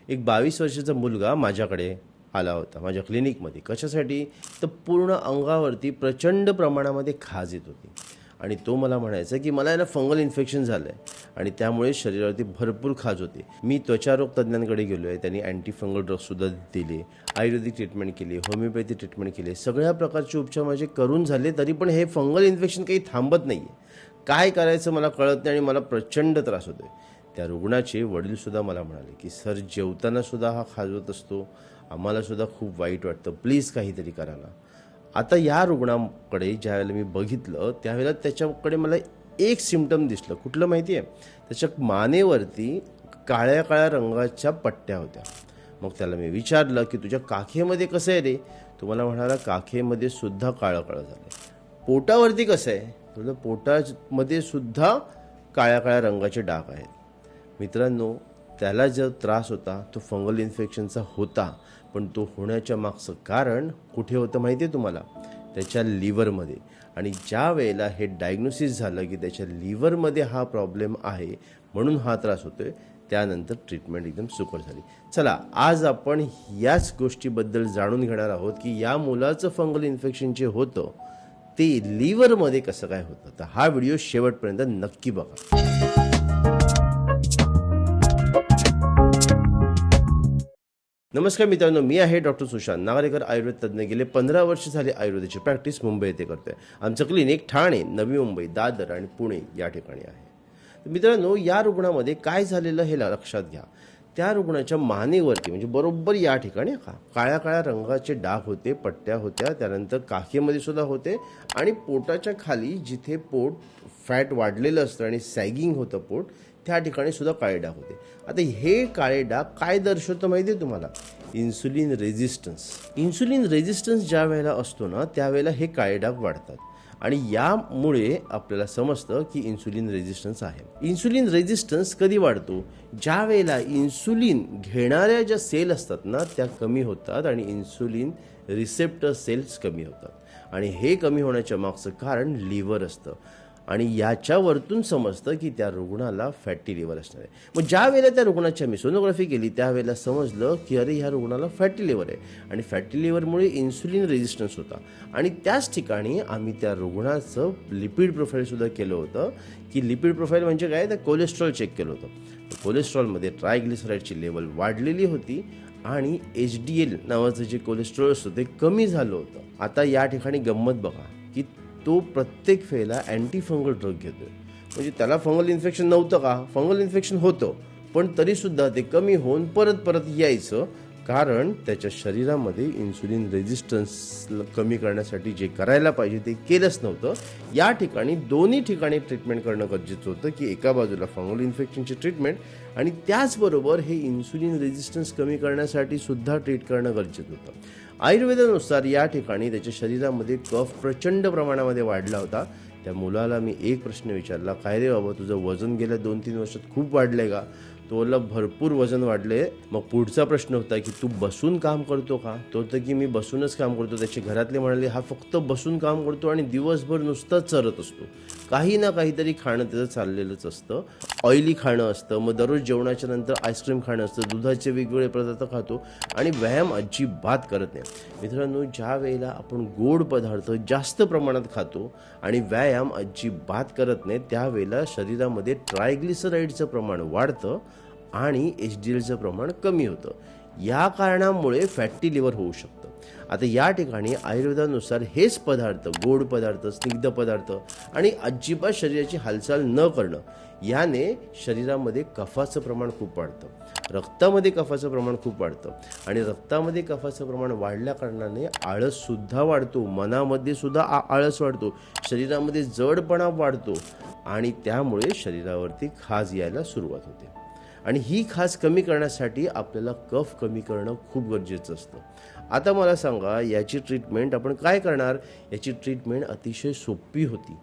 एक 22 वर्षाचा मुलगा माझ्याकडे आला होता माझ्या क्लिनिकमध्ये. कशासाठी? तर पूर्ण अंगावरती प्रचंड प्रमाणामध्ये खाज येत होती आणि तो मला म्हणायचा की मला याला फंगल इन्फेक्शन झालं आहे आणि त्यामुळे शरीरावरती भरपूर खाज होते. मी त्वचारोग तज्ज्ञांकडे गेलो आहे. त्यांनी अँटी फंगल ड्रग्ससुद्धा दिले, आयुर्वेदिक ट्रीटमेंट केली, होमिओपॅथी ट्रीटमेंट केली, सगळ्या प्रकारचे उपचार माझे करून झाले, तरी पण हे फंगल इन्फेक्शन काही थांबत नाही आहे. काय करायचं मला कळत नाही आणि मला प्रचंड त्रास होतो आहे. त्या रुग्णाचे वडीलसुद्धा मला म्हणाले की सर, जेवतानासुद्धा हा खाजवत असतो, आम्हालासुद्धा खूप वाईट वाटतं, प्लीज काहीतरी करा ना. आता या रुग्णाकडे ज्यावेळेला मी बघितलं त्यावेळेला त्याच्याकडे मला एक सिम्पटम दिसलं. कुठलं माहिती आहे? त्याच्या मानेवरती काळ्या काळ्या रंगाच्या पट्ट्या होत्या. मग त्याला मी विचारलं की तुझ्या काखेमध्ये कसं आहे रे? तो मला म्हणाला काखेमध्ये सुद्धा काळं काळं झालं. पोटावरती कसं आहे? तुला पोटामध्ये सुद्धा काळ्या काळ्या रंगाचे डाग आहेत. मित्रांनो, त्याला जो त्रास होता तो फंगल इन्फेक्शनचा होता, पण तो होण्याच्या मागचं कारण कुठे होतं माहिती आहे तुम्हाला? त्याच्या लिव्हरमध्ये. आणि ज्या वेळेला हे डायग्नोसिस झालं की त्याच्या लिव्हरमध्ये हा प्रॉब्लेम आहे म्हणून हा त्रास होतोय, त्यानंतर ट्रीटमेंट एकदम सुकर झाली. चला, आज आपण याच गोष्टीबद्दल जाणून घेणार आहोत की या मुलाचं फंगल इन्फेक्शन जे होतं ते लिव्हरमध्ये कसं काय होतं. तर हा व्हिडिओ शेवटपर्यंत नक्की बघा. नमस्कार मित्रांनो, मी आहे डॉक्टर सुशांत नागरेकर, आयुर्वेद तज्ज्ञ. गेले 15 वर्ष झाले आयुर्वेदाची प्रॅक्टिस मुंबई येथे करतोय. आमचं क्लिनिक ठाणे, नवी मुंबई, दादर आणि पुणे या ठिकाणी आहे. तर मित्रांनो, या रुग्णामध्ये काय झालेलं हे लक्षात घ्या. त्या रुग्णाच्या मानेवरती म्हणजे बरोबर या ठिकाणी काळ्या काळ्या रंगाचे डाग होते, पट्ट्या होत्या. त्यानंतर काखेमध्ये सुद्धा होते आणि पोटाच्या खाली जिथे पोट फॅट वाढलेलं असतं आणि सॅगिंग होतं पोट, त्या ठिकाणी सुद्धा काळे डाग होते. आता हे काळे डाग काय दर्शवतं माहिती आहे तुम्हाला? Insulin resistance. इन्सुलिन रेझिस्टन्स ज्या वेळेला असतो ना त्यावेळेला हे काळे डाग वाढतात आणि यामुळे आपल्याला समजतं की इन्सुलिन रेझिस्टन्स आहे. इन्सुलिन रेझिस्टन्स कधी वाढतो? ज्या वेळेला इन्सुलिन घेणाऱ्या ज्या सेल असतात ना त्या कमी होतात आणि इन्सुलिन रिसेप्टर सेल्स कमी होतात आणि हे कमी होण्याच्या मागचं कारण लिव्हर असतं आणि याच्यावरतून समजतं की त्या रुग्णाला फॅटी लिव्हर असणार आहे. मग ज्या वेळेला त्या रुग्णाची मी सोनोग्राफी केली त्यावेळेला समजलं की अरे ह्या रुग्णाला फॅटी लिव्हर आहे आणि फॅटी लिव्हरमुळे इन्सुलिन रेझिस्टन्स होता. आणि त्याच ठिकाणी आम्ही त्या रुग्णाचं लिपिड प्रोफाईलसुद्धा केलं होतं की लिपिड प्रोफाईल म्हणजे काय? तर कोलेस्ट्रॉल चेक केलं होतं. कोलेस्ट्रॉलमध्ये ट्रायग्लिसराईडची लेवल वाढलेली होती आणि HDL नावाचं जे कोलेस्ट्रॉल असतं ते कमी झालं होतं. आता या ठिकाणी गंमत बघा की तो प्रत्येक वेळेला अँटी फंगल ड्रग घेतोय. म्हणजे त्याला फंगल इन्फेक्शन नव्हतं का? फंगल इन्फेक्शन होतं, पण तरीसुद्धा ते कमी होऊन परत यायचं, कारण त्याच्या शरीरामध्ये इन्सुलिन रेझिस्टन्स कमी करण्यासाठी जे करायला पाहिजे ते केलंच नव्हतं. या ठिकाणी दोन्ही ठिकाणी ट्रीटमेंट करणं गरजेचं होतं की एका बाजूला फंगल इन्फेक्शनची ट्रीटमेंट आणि त्याचबरोबर हे इन्सुलिन रेझिस्टन्स कमी करण्यासाठी सुद्धा ट्रीट करणं गरजेचं होतं. आयुर्वेदानुसार या ठिकाणी त्याच्या शरीरामध्ये कफ प्रचंड प्रमाणामध्ये वाढला होता. त्या मुलाला मी एक प्रश्न विचारला, काय रे बाबा, तुझं वजन गेल्या 2-3 वर्षात खूप वाढलं आहे का? तो बोलला भरपूर वजन वाढलं आहे. मग पुढचा प्रश्न होता की तू बसून काम करतो का? तो होतं की मी बसूनच काम करतो. त्याचे घरातले म्हणाले हा फक्त बसून काम करतो आणि दिवसभर नुसताच चरत असतो. काही ना काहीतरी खाणं त्याचं चाललेलंच असतं. ऑइली खाणं असतं, मग दररोज जेवणाच्या नंतर आईस्क्रीम खाणं असतं, दुधाचे वेगवेगळे पदार्थ खातो आणि व्यायाम अजिबात करत नाही. मित्रांनो, ज्या वेळेला आपण गोड पदार्थ जास्त प्रमाणात खातो आणि व्यायाम अजिबात करत नाही त्यावेळेला शरीरामध्ये ट्रायग्लिसराईडचं प्रमाण वाढतं आणि HDLचं प्रमाण कमी होतं. या कारणामुळे फॅटी लिव्हर होऊ शकतं. आता या ठिकाणी आयुर्वेदानुसार हेच पदार्थ, गोड पदार्थ, स्निग्ध पदार्थ आणि अजिबात शरीराची हालचाल न करणं याने शरीरामध्ये कफाचं प्रमाण खूप वाढतं, रक्तामध्ये कफाचं प्रमाण खूप वाढतं आणि रक्तामध्ये कफाचं प्रमाण वाढल्या कारणाने आळससुद्धा वाढतो, मनामध्ये सुद्धा आळस वाढतो, शरीरामध्ये जडपणा वाढतो आणि त्यामुळे शरीरावरती खाज यायला सुरुवात होते. आणि ही खाज कमी करण्यासाठी आपल्याला कफ कमी करणं खूप गरजेचं असतं. आता मला सांगा, याची ट्रीटमेंट आपण काय करणार? याची ट्रीटमेंट अतिशय सोपी होती,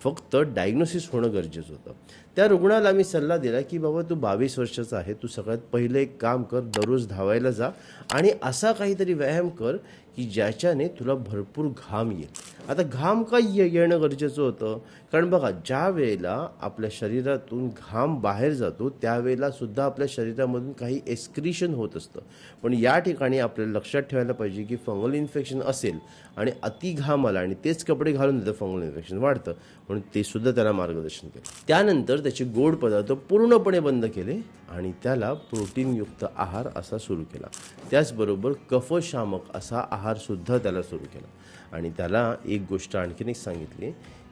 फक्त डायग्नोसिस होणं गरजेचं होतं. त्या रुग्णाला मी सल्ला दिला की बाबा तू 22 वर्षाचा आहे, तू सगळ्यात पहिलं एक काम कर, दररोज धावायला जा आणि असा काहीतरी व्यायाम कर की ज्याच्याने तुला भरपूर घाम येईल. आता घाम का येणं गरजेचं होतं? कारण बघा, ज्या वेळेला आपल्या शरीरातून घाम बाहेर जातो त्यावेळेला सुद्धा आपल्या शरीरामधून काही एक्सक्रिशन होत असतं. पण या ठिकाणी आपल्याला लक्षात ठेवायला पाहिजे की फंगल इन्फेक्शन असेल आणि अति घाम आला आणि तेच कपडे घालून देतं, फंगल इन्फेक्शन वाढतं. म्हणून ते सुद्धा त्याला मार्गदर्शन केलं. त्यानंतर त्याचे गोड पदार्थ पूर्णपणे बंद केले आणि त्याला प्रोटीनयुक्त आहार असा सुरू केला. त्याचबरोबर कफशामक असा आहारसुद्धा त्याला सुरू केला आणि त्याला एक गोष्ट आणखीन एक सांगितली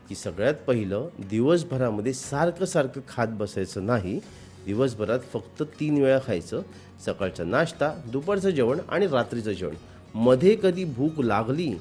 की सगळ्यात पहिलं, दिवसभरामध्ये सारखं खात बसायचं नाही. दिवसभरात फक्त 3 वेळा खायचं, सकाळचा नाश्ता, दुपारचं जेवण आणि रात्रीचं जेवण. मध्ये कधी भूक लागली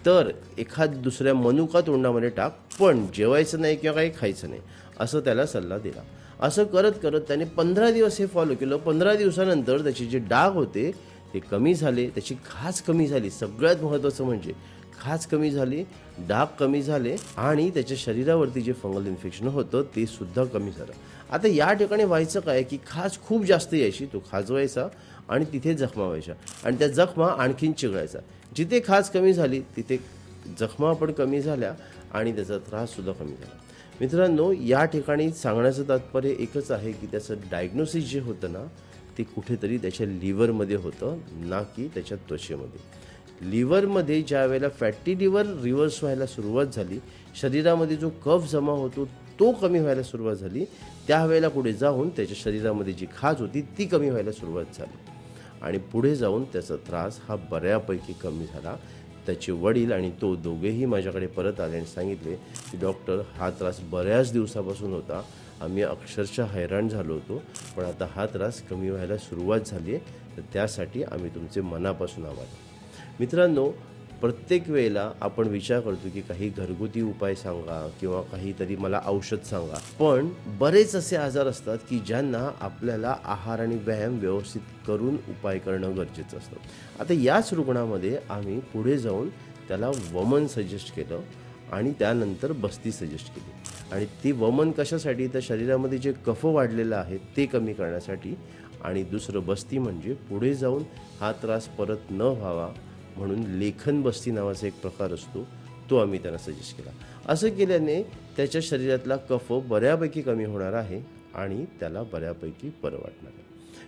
तर एखाद दुसऱ्या मनुका तोंडामध्ये टाक, पण जेवायचं नाही किंवा काही खायचं नाही, असं त्याला सल्ला दिला. असं करत करत त्याने 15 दिवस हे फॉलो केलं. 15 दिवसानंतर त्याचे जे डाग होते ते कमी झाले, त्याची खाज कमी झाली. सगळ्यात महत्त्वाचं म्हणजे खाज कमी झाली, डाग कमी झाले आणि त्याच्या शरीरावरती जे फंगल इन्फेक्शन होतं ते सुद्धा कमी झालं. आता या ठिकाणी व्हायचं काय की खाज खूप जास्त यायची, तो खाजवायचा आणि तिथे जखमा व्हायच्या आणि त्या जखमा आणखीन चिघळायचा. जिथे खाज कमी झाली तिथे जखमा पण कमी झाल्या आणि त्याचा त्राससुद्धा कमी झाला. मित्रांनो, या ठिकाणी सांगण्याचं तात्पर्य एकच आहे की त्याचं डायग्नोसिस जे होतं ना ते कुठेतरी त्याच्या लिव्हरमध्ये होतं, ना की त्याच्या त्वचेमध्ये. लिव्हरमध्ये ज्या वेळेला फॅटी लिव्हर रिव्हर्स व्हायला सुरुवात झाली, शरीरामध्ये जो कफ जमा होतो तो कमी व्हायला सुरुवात झाली, त्यावेळेला पुढे जाऊन त्याच्या शरीरामध्ये जी खाज होती ती कमी व्हायला सुरुवात झाली आणि पुढे जाऊन त्याचा त्रास हा बऱ्यापैकी कमी झाला. त्याचे वडील आणि तो दोघेही माझ्याकडे परत आले आणि सांगितले की डॉक्टर, हा त्रास बऱ्याच दिवसापासून होता, आम्ही अक्षरशः हैराण झालो होतो, पण आता हा त्रास कमी व्हायला सुरुवात झाली आहे, तर त्यासाठी आम्ही तुमचे मनापासून आभार. मित्रांनो, प्रत्येक वेळेला आपण विचार करतो की काही घरगुती उपाय सांगा किंवा काहीतरी मला औषध सांगा, पण बरेच असे आजार असतात की ज्यांना आपल्याला आहार आणि व्यायाम व्यवस्थित करून उपाय करणं गरजेचं असतं. आता याच रुग्णामध्ये आम्ही पुढे जाऊन त्याला वमन सजेस्ट केलं आणि त्यानंतर बस्ती सजेस्ट केली. आणि ती वमन कशासाठी? तर शरीरामध्ये जे कफ वाढलेलं आहे ते कमी करण्यासाठी, आणि दुसरं बस्ती म्हणजे पुढे जाऊन हा त्रास परत न व्हावा म्हणून लेखन बस्ती नावाचा एक प्रकार असतो, तो आम्ही त्यांना सजेस्ट केला. असं केल्याने त्याच्या शरीरातला कफ बऱ्यापैकी कमी होणार आहे आणि त्याला बऱ्यापैकी बरं वाटणार आहे.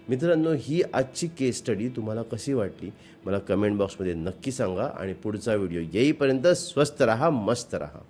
मित्रांनो, ही आजची केस स्टडी तुम्हाला कशी वाटली मला कमेंट बॉक्समध्ये नक्की सांगा आणि पुढचा व्हिडिओ येईपर्यंत स्वस्थ राहा, मस्त राहा.